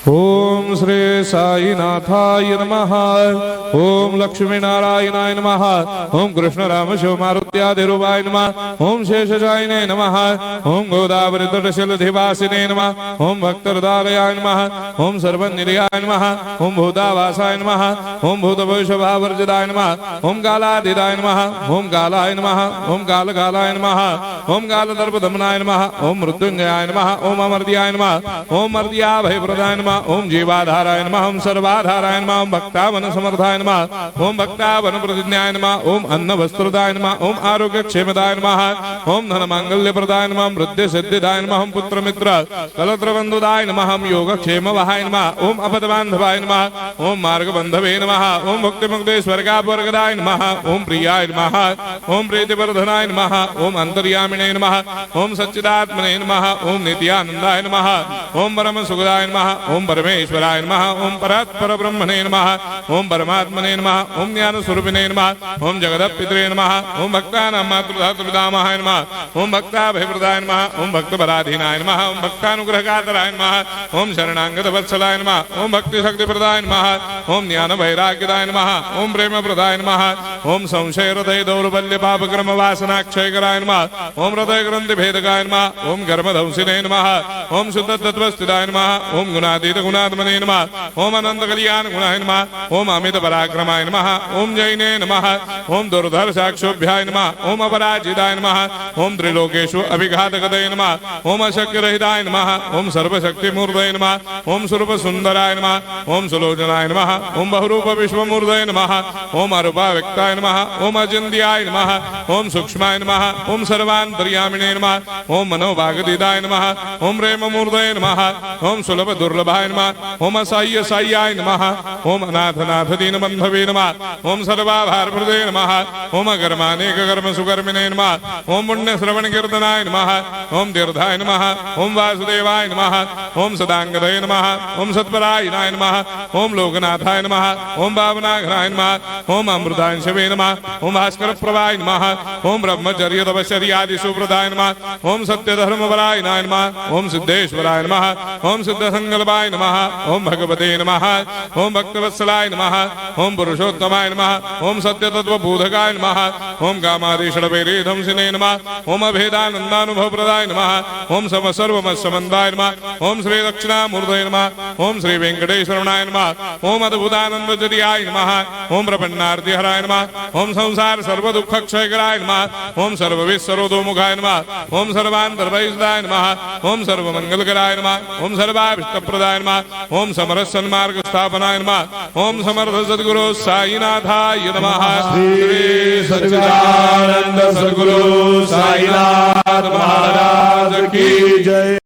ओम श्री साईनाथाय नमः। ओम लक्ष्मी नारायणाय नमः। ओम कृष्ण राम शिव मारुत्यादिरूपाय नमः। ओम शेषशायिने नमः। ओम गोदावरी तटशिलधिवासिने नमः। ओम भक्तहृदयाय नमः। ओम सर्वनिलयाय नमः। ओम भूतावासाय नमः। ओम भूतभविष्यभावर्जिताय नमः। ओम कालातीताय नमः। ओम कालाय नमः। ओम कालकालाय नमः। ओम कालदर्पदमनाय नमः। ओम मृत्युंजयाय नमः। ओम अमर्त्याय नमः। ओम मर्त्याभयप्रदाय नमः। ओम जीवाधाराय नमः। ओम सर्वाधाराय नमः। ओम भक्तावन समर्थाय नमः। ओम भक्तावन प्रतिज्ञाय नमः। ओम अन्न वस्त्रदाय नमः। ओम आरोग्य क्षेमदाय नमः। ओम धन मांगल्य प्रदाय नमः। ओम वृद्धि सिद्धिदाय नमः। ओम पुत्र मित्र कलत्र बंधुदाय नमः। ओम योग क्षेम वहाय नमः। ओम अपद बांधवाय नमः। ओम मार्ग बंधवे नमः। ओम भक्ति मुक्ति स्वर्गापवर्गदाय नमः। ओम प्रियाय नमः। ओम प्रीतिवर्धनाय नमः। ओम अंतर्यामिने नमः। ओम सच्चिदात्मने नमः। ओम नित्यानंदाय नमः। ओम परम सुखदाय नमः। ओम परमेश्वराय नमः। ओम परात्पर ब्रह्मणे नमः। ओम परमात्मने नमः। ओम ज्ञान स्वरूपिणे नमः। ओम जगदपितरे नमः। ओम भक्तानां मातृधातुपितामहाय नमः। ओम भक्ताभयप्रदाय नमः। ओम भक्तपराधीनाय नमः। ओम भक्तानुग्रहकातराय नमः। ओम शरणागत वत्सलाय नमः। ओम भक्ति शक्ति प्रदाय नमः। ओम ज्ञान वैराग्यदाय नमः। ओम प्रेम प्रदाय नमः। ओम संशय हृदय दौर्बल्य पाप कर्म वासना क्षयकराय नमः। ओम हृदय ग्रंथि भेदकाय नमः। ओम कर्मधंसिने नमः। ओम शुद्ध तत्वस्थिताय नमः। ओम गुणातीत गुणात्मने नमः। ओम अनंत कल्याण गुणाय नमः। ओम अमित पराक्रमाय नमः। ओम जैने नमः। ओम दुर्धर्षाक्षोभ्याय नमः। ओम अपराजिताय नमः। ओम त्रिलोकेषु अभिघातकतये नमः। ओम अशक्य रहिताय नमः। ओम सर्वशक्तिमूर्तये नमः। ओम स्वरूप सुंदराय नमः। ओम सुलोचनाय नमः। ओम बहुरूप विश्वमूर्तये नमः। ओम अरूपाव्यक्ताय नमः। ओम अचिन्त्याय नमः। ओम सूक्ष्माय नमः। ओम सर्वान्तर्यामिने नमः। ओम मनोभागदिदाय नमः। ओम प्रेममूर्तये नमः। ओम सुलभ दुर्लभाय नमः। ओम असाह्य साह्याय नमः। ओम अनाथनाथ दीनबन्धवे नमः। ओम सर्वाभारप्रदे नमः। ओम अकर्मानेक कर्म सुकर्मिणे नमः। ओम पुण्य श्रवण कीर्तनाय नमः। ओम तीर्थाय नमः। ओम वासुदेवाय नमः। ओम सदांगदये नमः। ओम सत्परायणाय नमः। ओम लोकनाथाय नमः। ओम भावनाघ्नाय नमः। ओम अमृतांशवे नमः। ओम भास्कर प्रभाय नमः। ओम ब्रह्मचर्य तपश्चर्यादि सुप्रदाय नमः। ओम सत्यधर्मपरायणाय नमः। ओम सिद्धेश्वराय नमः। ओम सिद्ध संकल्पाय नमः। ओम भगवते नमः। ओम भक्तवत्सलाय नमः। ओम पुरुषोत्तमाय नमः। ओम सत्यतत्त्वबोधकाय नमः। ओम कामादिषडवैरेधंसिने नमः। ओम अभेदानन्दानुभव प्रदाय नमः। ओम सर्वमस्समन्दाय नमः। ओम श्री दक्षिणामूर्तये नमः। ओम श्री वेंकटेश्वरनाय नमः। ओम अद्भुतानन्दजटियाय नमः। ओम प्रपन्नार्तिहराय नमः। ओम संसार सर्वदुःखक्षयकराय नमः। ओम सर्वविश्वरोधोमुखाय नमः। ओम सर्वान्तर्भयदाय नमः। ओम सर्वमंगलकराय नमः। ओम सर्वाभिष्टप्रदाय नमः। ओम समरस सन्मार्ग स्थापनाय नमः। ओम समर्थ सद्गुरु साईनाथाय नमः। श्री सच्चिदानंद सद्गुरु साईनाथ महाराज की जय।